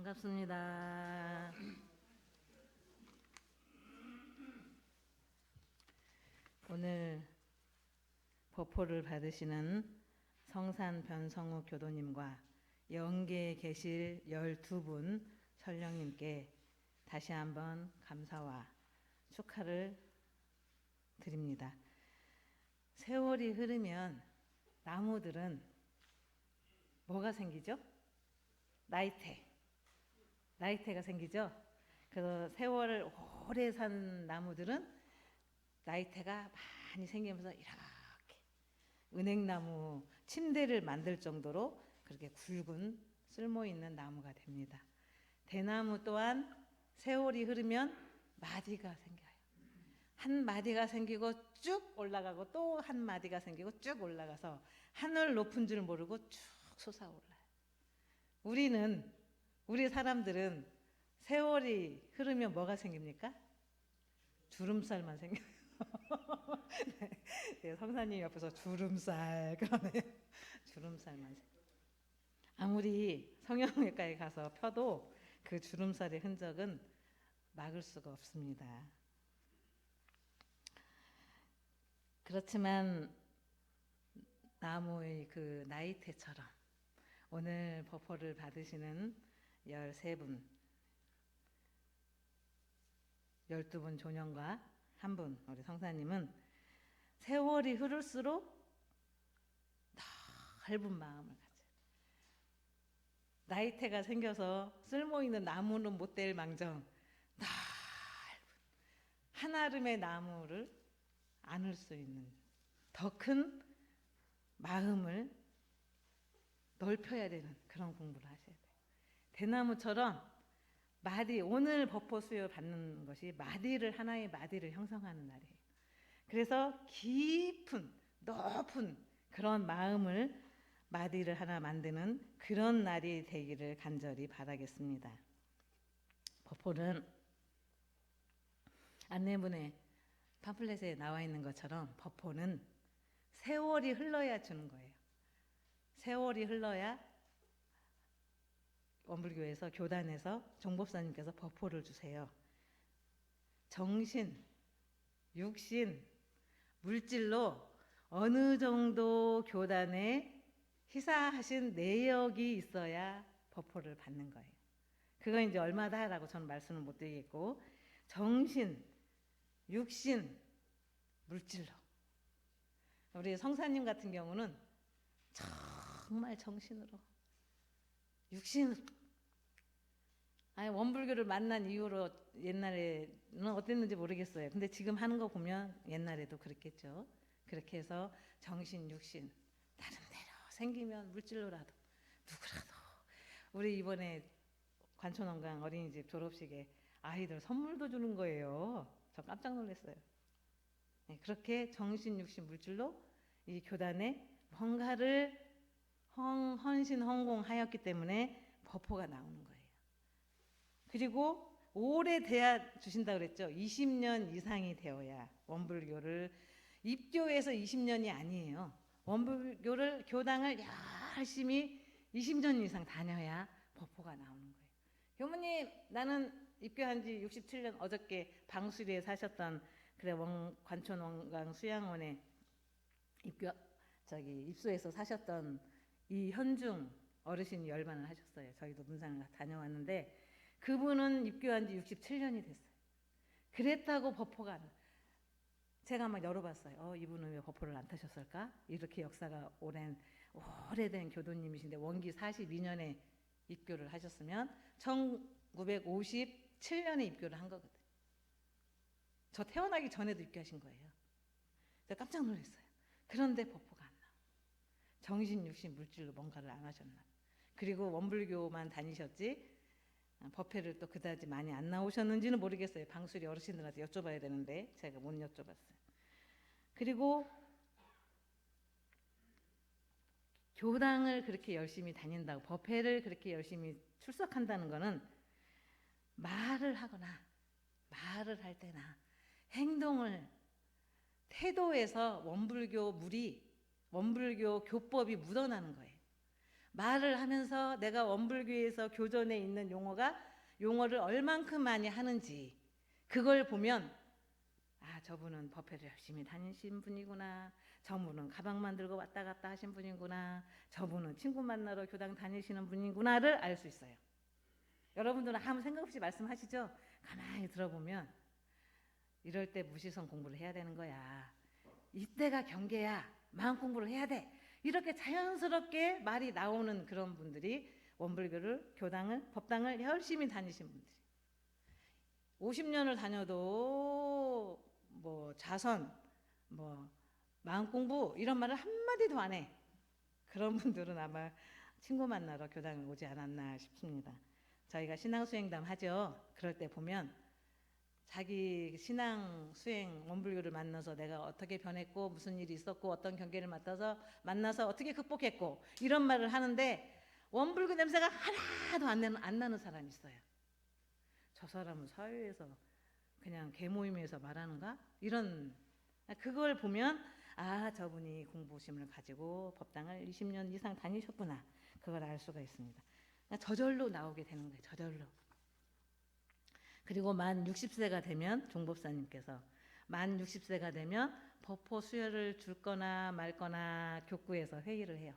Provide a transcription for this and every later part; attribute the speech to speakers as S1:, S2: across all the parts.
S1: 반갑습니다. 오늘 법포를 받으시는 성산 변성우 교도님과 영계에 계실 12분 설령님께 다시 한번 감사와 축하를 드립니다. 세월이 흐르면 나무들은 뭐가 생기죠? 나이테가 생기죠. 그래서 세월을 오래 산 나무들은 나이테가 많이 생기면서 이렇게 은행나무 침대를 만들 정도로 그렇게 굵은 쓸모 있는 나무가 됩니다. 대나무 또한 세월이 흐르면 마디가 생겨요. 한 마디가 생기고 쭉 올라가고 또 한 마디가 생기고 쭉 올라가서 하늘 높은 줄 모르고 쭉 솟아올라요. 우리 사람들은 세월이 흐르면 뭐가 생깁니까? 주름살만 생겨요. 네, 성사님 옆에서 주름살 그러네요. 주름살만 생겨요. 아무리 성형외과에 가서 펴도 그 주름살의 흔적은 막을 수가 없습니다. 그렇지만 나무의 그 나이테처럼 오늘 법포를 받으시는 13분, 12분 조년과 한 분, 우리 성사님은 세월이 흐를수록 넓은 마음을 가져요. 나이테가 생겨서 쓸모있는 나무는 못 될 망정 넓은 한아름의 나무를 안을 수 있는 더 큰 마음을 넓혀야 되는 그런 공부를 하셔야 돼요. 대나무처럼 마디, 오늘 법포 수요 받는 것이 하나의 마디를 형성하는 날이에요. 그래서 깊은 높은 그런 마음을 마디를 하나 만드는 그런 날이 되기를 간절히 바라겠습니다. 법포는 안내문에 팜플렛에 나와 있는 것처럼 법포는 세월이 흘러야 주는 거예요. 세월이 흘러야 원불교에서 교단에서 종법사님께서 법포를 주세요. 정신, 육신, 물질로 어느 정도 교단에 희사하신 내역이 있어야 법포를 받는 거예요. 그거 이제 얼마다라고 저는 말씀을 못 드리겠고, 정신, 육신, 물질로. 우리 성사님 같은 경우는 정말 정신으로, 육신으로. 원불교를 만난 이후로 옛날에는 어땠는지 모르겠어요. 근데 지금 하는 거 보면 옛날에도 그랬겠죠. 그렇게 해서 정신, 육신 나름대로 생기면 물질로라도 누구라도. 우리 이번에 관촌원강 어린이집 졸업식에 아이들 선물도 주는 거예요. 저 깜짝 놀랐어요. 네, 그렇게 정신, 육신, 물질로 이 교단에 뭔가를 헌신헌공하였기 때문에 법포가 나오는 거예요. 그리고 오래 돼야 주신다 그랬죠. 20년 이상이 되어야 원불교를 입교해서 20년이 아니에요. 원불교를 교당을 열심히 20년 이상 다녀야 법포가 나오는 거예요. 교무님, 나는 입교한 지 67년, 어저께 방수리에 사셨던 관촌 원강 수양원에 입소해서 사셨던 이현중 어르신이 열반을 하셨어요. 저희도 문상을 다녀왔는데 그분은 입교한 지 67년이 됐어요. 그랬다고 법포가 안, 제가 막 열어봤어요. 이분은 왜 법포를 안 타셨을까? 이렇게 역사가 오래된 교도님이신데 원기 42년에 입교를 하셨으면 1957년에 입교를 한 거거든요. 저 태어나기 전에도 입교하신 거예요. 제가 깜짝 놀랐어요. 그런데 법포가 안 나와. 정신, 육신, 물질로 뭔가를 안 하셨나. 그리고 원불교만 다니셨지 법회를 또 그다지 많이 안 나오셨는지는 모르겠어요. 방수리 어르신들한테 여쭤봐야 되는데 제가 못 여쭤봤어요. 그리고 교당을 그렇게 열심히 다닌다고, 법회를 그렇게 열심히 출석한다는 것은 말을 할 때나 태도에서 원불교 교법이 묻어나는 거예요. 말을 하면서 내가 원불교에서 교전에 있는 용어를 얼만큼 많이 하는지 그걸 보면 아, 저분은 법회를 열심히 다니신 분이구나. 저분은 가방만 들고 왔다 갔다 하신 분이구나. 저분은 친구 만나러 교당 다니시는 분이구나를 알 수 있어요. 여러분들은 아무 생각 없이 말씀하시죠? 가만히 들어보면 이럴 때 무시성 공부를 해야 되는 거야. 이때가 경계야. 마음 공부를 해야 돼. 이렇게 자연스럽게 말이 나오는 그런 분들이 원불교를, 교당을, 법당을 열심히 다니신 분들이 50년을 다녀도 뭐 자선, 뭐 마음 공부 이런 말을 한마디도 안 해. 그런 분들은 아마 친구 만나러 교당을 오지 않았나 싶습니다. 저희가 신앙 수행담 하죠. 그럴 때 보면 자기 신앙 수행 원불교를 만나서 내가 어떻게 변했고 무슨 일이 있었고 어떤 경계를 만나서 어떻게 극복했고 이런 말을 하는데 원불교 냄새가 하나도 안 나는 사람이 있어요. 저 사람은 사회에서 그냥 개모임에서 말하는가? 이런 그걸 보면 아, 저분이 공부심을 가지고 법당을 20년 이상 다니셨구나. 그걸 알 수가 있습니다. 저절로 나오게 되는 거예요. 저절로. 그리고 만 60세가 되면 종법사님께서 만 60세가 되면 법포 수혈을 줄 거나 말 거나 교구에서 회의를 해요.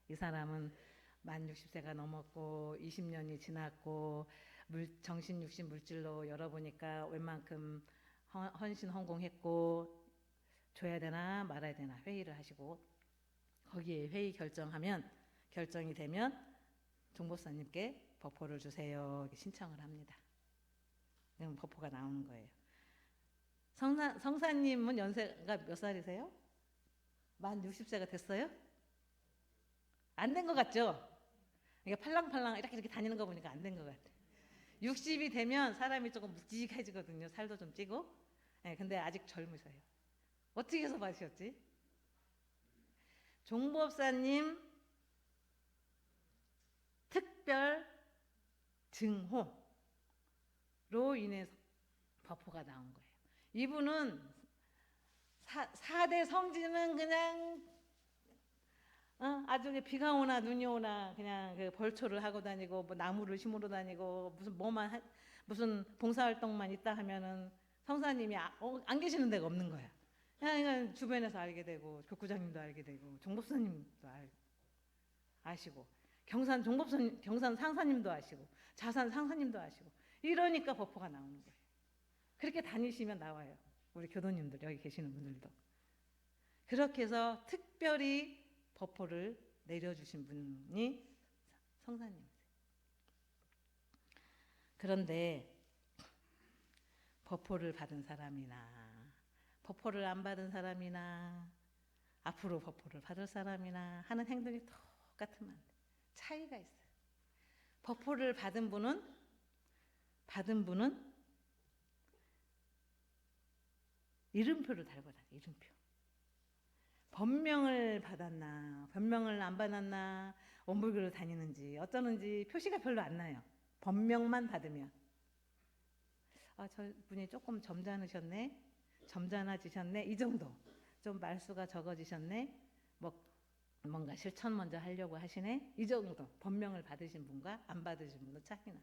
S1: 이 사람은 만 60세가 넘었고 20년이 지났고 정신 육신 물질로 열어보니까 웬만큼 헌신 헌공했고 줘야 되나 말아야 되나 회의를 하시고 거기에 회의 결정이 되면 종법사님께 법포를 주세요 신청을 합니다. 그럼 법포가 나오는 거예요. 성사님은 연세가 몇 살이세요? 만 60세가 됐어요? 안 된 것 같죠? 이게 팔랑팔랑 이렇게 다니는 거 보니까 안 된 것 같아요. 60이 되면 사람이 조금 묵직해지거든요. 살도 좀 찌고. 네, 근데 아직 젊으세요. 어떻게 해서 마셨지? 종법사님 특별 증호로 인해서 법포가 나온 거예요. 이분은 4대 성지는 그냥 아주 비가 오나 눈이 오나 그냥 그 벌초를 하고 다니고 뭐 나무를 심으러 다니고 무슨 봉사활동만 있다 하면은 성사님이 안 계시는 데가 없는 거야. 그냥 주변에서 알게 되고 교구장님도 알게 되고 종법사님도 아시고 경산 상사님도 아시고 자산 상사님도 아시고 이러니까 법포가 나오는 거예요. 그렇게 다니시면 나와요. 우리 교도님들 여기 계시는 분들도 그렇게 해서 특별히 법포를 내려주신 분이 성사님이세요. 그런데 법포를 받은 사람이나 법포를 안 받은 사람이나 앞으로 법포를 받을 사람이나 하는 행동이 똑같으면 안 돼. 차이가 있어요. 법포를 받은 분은 이름표를 달고 다녀요. 이름표. 법명을 받았나 법명을 안 받았나 원불교를 다니는지 어쩌는지 표시가 별로 안 나요. 법명만 받으면 저분이 조금 점잖아지셨네 이 정도. 좀 말수가 적어지셨네 뭔가 실천 먼저 하려고 하시네 이 정도. 법명을 받으신 분과 안 받으신 분도 차이나.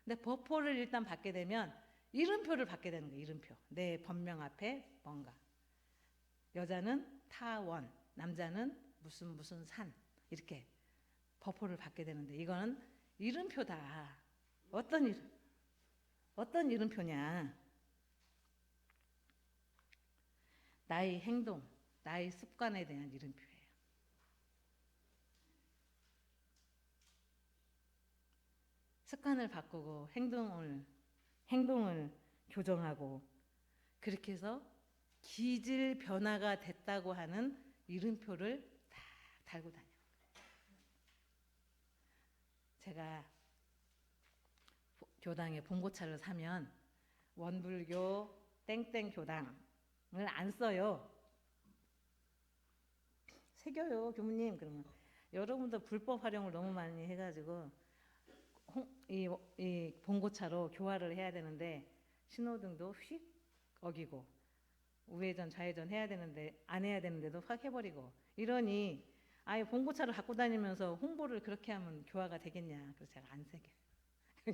S1: 근데 법포를 일단 받게 되면 이름표를 받게 되는 거예요. 이름표. 내 법명 앞에 뭔가 여자는 타원, 남자는 무슨 산 이렇게 법포를 받게 되는데 이거는 이름표다. 어떤 이름표냐? 나의 행동, 나의 습관에 대한 이름표예요. 습관을 바꾸고 행동을 교정하고 그렇게 해서 기질 변화가 됐다고 하는 이름표를 다 달고 다녀요. 제가 교당에 봉고차를 사면 원불교 땡땡 교당을 안 써요. 새겨요 교무님. 그러면 여러분도 불법 활용을 너무 많이 해가지고 이 봉고차로 교화를 해야 되는데 신호등도 휙 어기고 우회전 좌회전 해야 되는데 안 해야 되는데도 확 해버리고 이러니 아예 봉고차를 갖고 다니면서 홍보를 그렇게 하면 교화가 되겠냐. 그래서 제가 안 새겨.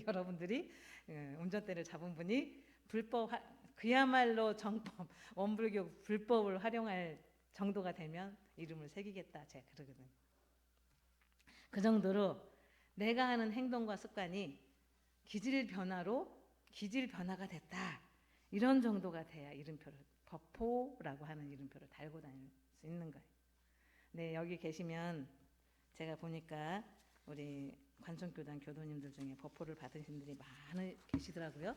S1: 여러분들이 운전대를 잡은 분이 그야말로 정법, 원불교 불법을 활용할 정도가 되면 이름을 새기겠다. 제가 그러거든요. 그 정도로 내가 하는 행동과 습관이 기질 변화가 됐다. 이런 정도가 돼야 이름표를 법호라고 하는 이름표를 달고 다닐 수 있는 거예요. 네, 여기 계시면 제가 보니까 우리 관성교단 교도님들 중에 법호를 받으신 분들이 많이 계시더라고요.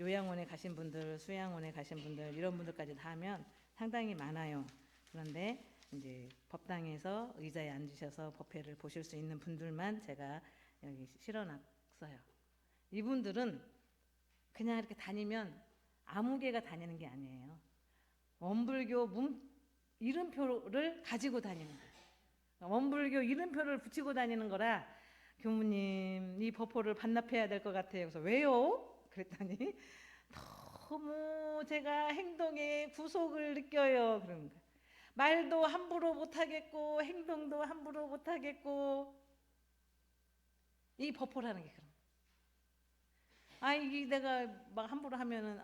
S1: 요양원에 가신 분들, 수양원에 가신 분들 이런 분들까지 다 하면 상당히 많아요. 그런데 이제 법당에서 의자에 앉으셔서 법회를 보실 수 있는 분들만 제가 여기 실어놨어요. 이분들은 그냥 이렇게 다니면 아무 개가 다니는 게 아니에요. 원불교 이름표를 가지고 다니는 거예요. 원불교 이름표를 붙이고 다니는 거라 교무님 이 법호를 반납해야 될 것 같아요. 그래서 왜요? 그랬더니 너무 제가 행동에 구속을 느껴요. 그런 거예요. 말도 함부로 못하겠고 행동도 함부로 못하겠고 이 법호라는 게 그런 거예요. 이게 내가 막 함부로 하면은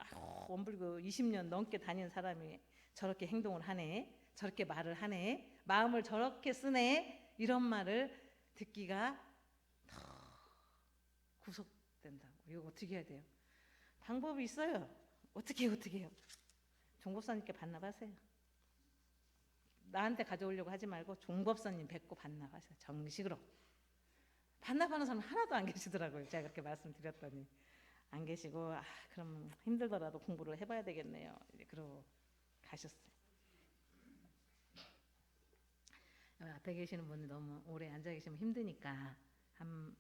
S1: 원불교 20년 넘게 다닌 사람이 저렇게 행동을 하네, 저렇게 말을 하네, 마음을 저렇게 쓰네, 이런 말을 듣기가 더 구속된다고. 이거 어떻게 해야 돼요? 방법이 있어요. 어떻게 해요? 종법사님께 반납하세요. 나한테 가져오려고 하지 말고 종법사님 뵙고 반납하세요. 정식으로. 반납하는 사람 하나도 안 계시더라고요. 제가 그렇게 말씀드렸더니 안 계시고 그럼 힘들더라도 공부를 해봐야 되겠네요. 이제 그러고 가셨어요. 앞에 계시는 분이 너무 오래 앉아 계시면 힘드니까 한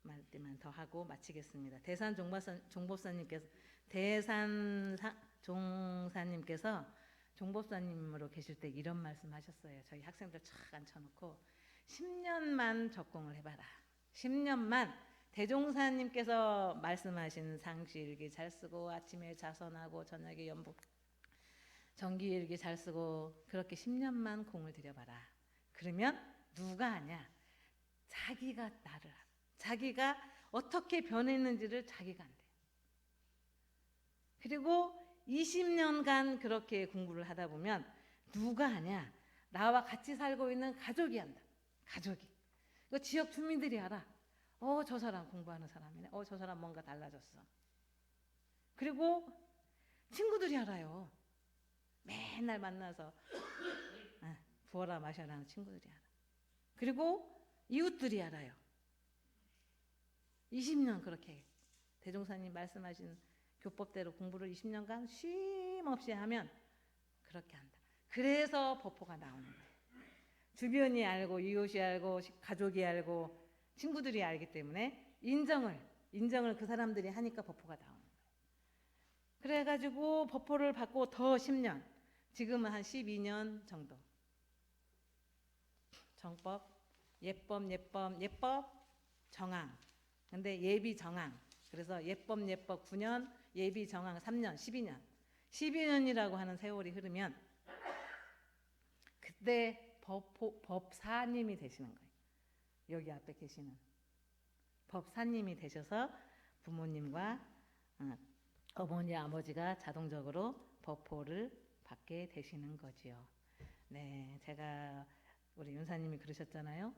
S1: 말때만 더 하고 마치겠습니다. 대산 종법사님께서 종법사님으로 계실 때 이런 말씀하셨어요. 저희 학생들 촥 앉혀놓고 10년만 적공을 해봐라. 10년만 대종사님께서 말씀하신 상시일기 잘 쓰고 아침에 자선하고 저녁에 연복 정기일기 잘 쓰고 그렇게 10년만 공을 들여봐라. 그러면 누가 아냐? 자기가 나를 알아. 자기가 어떻게 변했는지를 자기가 안돼. 그리고 20년간 그렇게 공부를 하다 보면 누가 아냐? 나와 같이 살고 있는 가족이 안다. 가족이. 그 지역 주민들이 알아. 저 사람 공부하는 사람이네. 저 사람 뭔가 달라졌어. 그리고 친구들이 알아요. 맨날 만나서 부어라 마셔라 하는 친구들이 알아. 그리고 이웃들이 알아요. 20년 그렇게 대종사님 말씀하신 교법대로 공부를 20년간 쉼 없이 하면 그렇게 한다. 그래서 법호가 나오는 거예요. 주변이 알고 이웃이 알고 가족이 알고 친구들이 알기 때문에 인정을 그 사람들이 하니까 법호가 나오는 거예요. 그래가지고 법호를 받고 더 10년, 지금은 한 12년 정도. 정법, 예법, 정항. 근데 예비 정항. 그래서 예법 9년, 예비 정항 3년, 12년. 12년이라고 하는 세월이 흐르면 그때 법사님이 되시는 거예요. 여기 앞에 계시는 법사님이 되셔서 부모님과 어머니, 아버지가 자동적으로 법호를 받게 되시는 거지요. 네, 제가 우리 윤사님이 그러셨잖아요.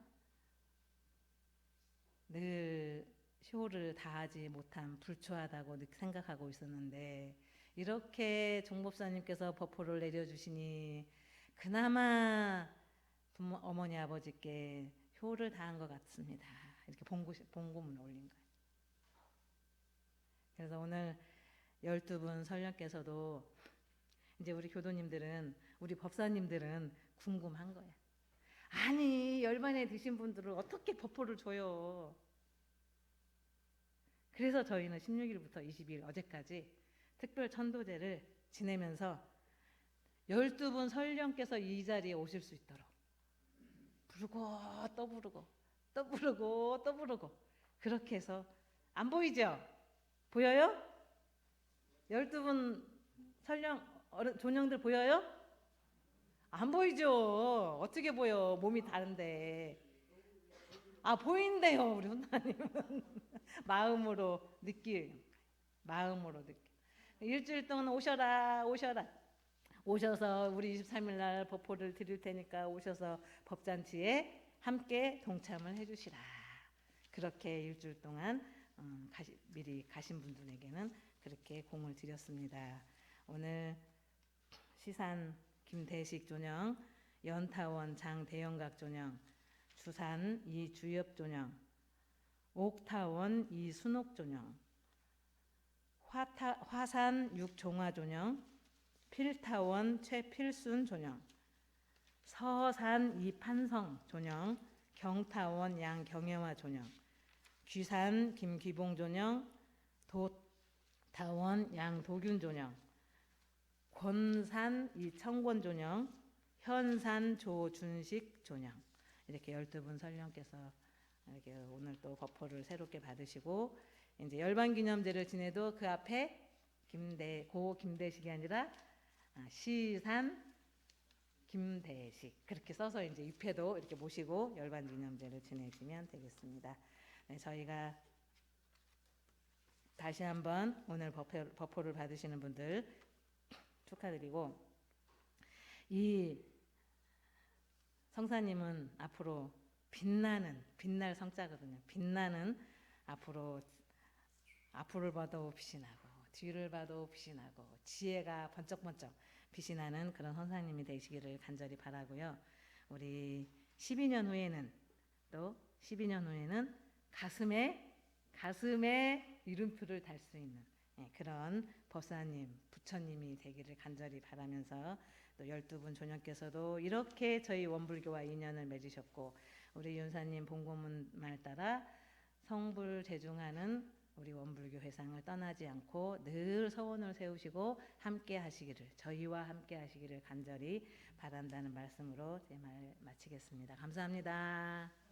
S1: 늘 효를 다하지 못한 불초하다고 생각하고 있었는데 이렇게 종법사님께서 법호를 내려주시니 그나마 어머니 아버지께 효를 다한 것 같습니다. 이렇게 봉고문을 올린 거예요. 그래서 오늘 12분 설령께서도 이제 우리 교도님들은 우리 법사님들은 궁금한 거예요. 아니 열반에 드신 분들은 어떻게 법호를 줘요? 그래서 저희는 16일부터 20일 어제까지 특별 천도제를 지내면서 12분 설령께서 이 자리에 오실 수 있도록 부르고 또 부르고 또 부르고 또 부르고 그렇게 해서 안 보이죠? 보여요? 12분 설령 조령들 보여요? 안 보이죠? 어떻게 보여? 몸이 다른데. 아, 보인대요, 우리 훈나님은. 마음으로 느끼, 마음으로 느끼. 일주일 동안 오셔라, 오셔라. 오셔서 우리 23일 날 법포를 드릴 테니까 오셔서 법잔치에 함께 동참을 해주시라. 그렇게 일주일 동안 미리 가신 분들에게는 그렇게 공을 드렸습니다. 오늘 시산 김대식 조령, 연타원 장대영각 조령, 주산 이주엽 조령, 옥타원 이순옥 조령, 화산 육종화 조령, 필타원 최필순 조령, 서산 이판성 조령, 경타원 양경영화 조령, 귀산 김기봉 조령, 도타원 양도균 조령, 권산 이청권 조령, 현산 조준식 조령. 이렇게 12분 설령께서 이렇게 오늘 또 법포를 새롭게 받으시고, 이제 열반기념제를 지내도 그 앞에 김대식이 아니라 시산 김대식 그렇게 써서 이제 유패도 이렇게 모시고 열반기념제를 지내시면 되겠습니다. 네, 저희가 다시 한번 오늘 법포를 받으시는 분들 축하드리고, 이 성사님은 앞으로 빛날 성자거든요. 빛나는 앞을 봐도 빛이 나고 뒤를 봐도 빛이 나고 지혜가 번쩍번쩍 빛이 나는 그런 성사님이 되시기를 간절히 바라고요. 우리 12년 후에는 가슴에 이름표를 달 수 있는 그런 법사님, 부처님이 되기를 간절히 바라면서, 또 12분 조령께서도 이렇게 저희 원불교와 인연을 맺으셨고, 우리 윤사님 본고문 말 따라 성불제중하는 우리 원불교 회상을 떠나지 않고 늘 서원을 세우시고 함께 하시기를, 저희와 함께 하시기를 간절히 바란다는 말씀으로 제 말 마치겠습니다. 감사합니다.